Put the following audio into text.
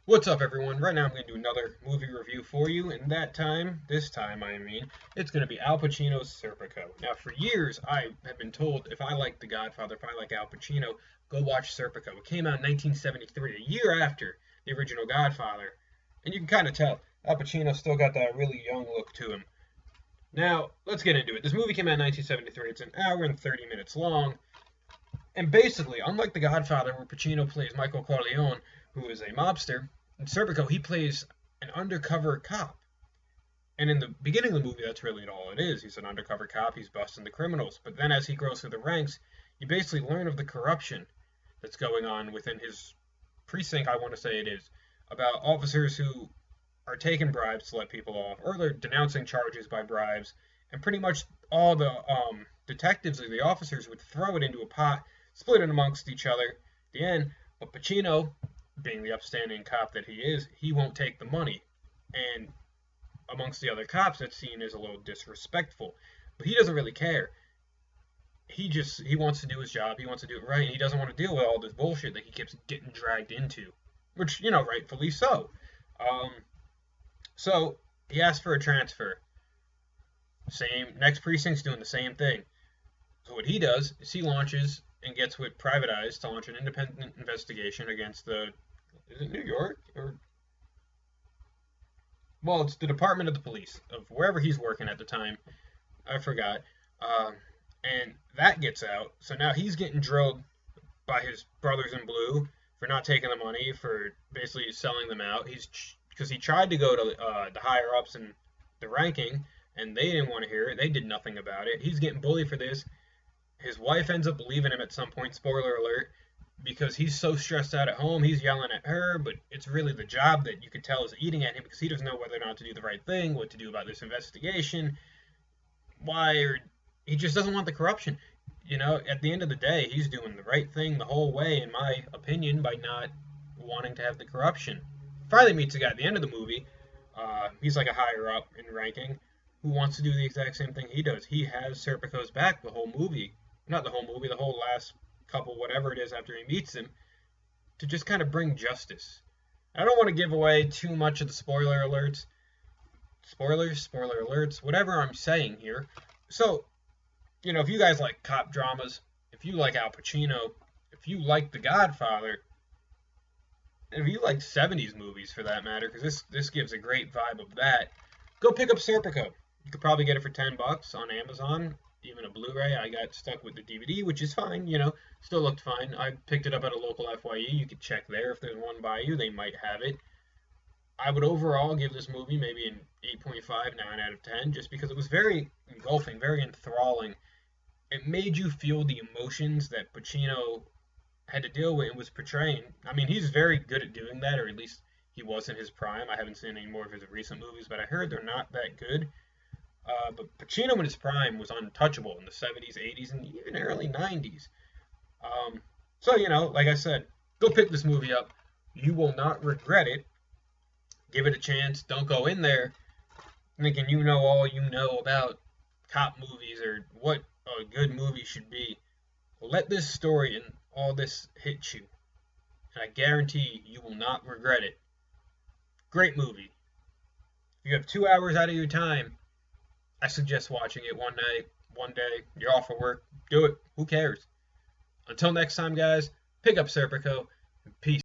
What's up, everyone? Right now I'm going to do another movie review for you, and this time, it's going to be Al Pacino's Serpico. Now, for years, I have been told if I like The Godfather, if I like Al Pacino, go watch Serpico. It came out in 1973, a year after the original Godfather, and you can kind of tell Al Pacino still got that really young look to him. Now, let's get into it. This movie came out in 1973. It's an hour and 30 minutes long, and basically, unlike The Godfather, where Pacino plays Michael Corleone, who is a mobster, in Serpico, he plays an undercover cop. And in the beginning of the movie, that's really all it is. He's an undercover cop, he's busting the criminals. But then as he grows through the ranks, you basically learn of the corruption that's going on within his precinct, I want to say it is, about officers who are taking bribes to let people off, or they're denouncing charges by bribes. And pretty much all the detectives or the officers would throw it into a pot, split it amongst each other at the end. But Pacino, being the upstanding cop that he is, he won't take the money. And amongst the other cops, that's seen as a little disrespectful. But he doesn't really care. He wants to do his job. He wants to do it right. And he doesn't want to deal with all this bullshit that he keeps getting dragged into. Which, rightfully so. So he asks for a transfer. Next precinct's doing the same thing. So what he does is he launches and gets with Private Eyes to launch an independent investigation against is it New York? Well, it's the Department of the Police, of wherever he's working at the time. I forgot. And that gets out, so now he's getting drilled by his brothers in blue for not taking the money, for basically selling them out. Because he tried to go to the higher-ups in the ranking, and they didn't want to hear it. They did nothing about it. He's getting bullied for this. His wife ends up leaving him at some point, spoiler alert, because he's so stressed out at home. He's yelling at her, but it's really the job that you could tell is eating at him, because he doesn't know whether or not to do the right thing, what to do about this investigation, he just doesn't want the corruption. At the end of the day, he's doing the right thing the whole way, in my opinion, by not wanting to have the corruption. Finally meets a guy at the end of the movie. He's like a higher up in ranking, who wants to do the exact same thing he does. He has Serpico's back the whole movie. Not the whole movie, the whole last couple, whatever it is, after he meets him, to just kind of bring justice. I don't want to give away too much of the spoiler alerts, whatever I'm saying here. So, if you guys like cop dramas, if you like Al Pacino, if you like The Godfather, if you like 70s movies for that matter, because this gives a great vibe of that, go pick up Serpico. You could probably get it for $10 on Amazon. Even a Blu-ray. I got stuck with the DVD, which is fine, still looked fine. I picked it up at a local FYE. You could check there if there's one by you. They might have it. I would overall give this movie maybe an 8.5, 9 out of 10, just because it was very engulfing, very enthralling. It made you feel the emotions that Pacino had to deal with and was portraying. I mean, he's very good at doing that, or at least he was in his prime. I haven't seen any more of his recent movies, but I heard they're not that good. But Pacino in his prime was untouchable in the 70s, 80s, and even early 90s. So, like I said, go pick this movie up. You will not regret it. Give it a chance. Don't go in there thinking you know all you know about cop movies or what a good movie should be. Let this story and all this hit you, and I guarantee you will not regret it. Great movie. If you have 2 hours out of your time, I suggest watching it one night, one day. You're off of work. Do it. Who cares? Until next time, guys, pick up Serpico, and peace.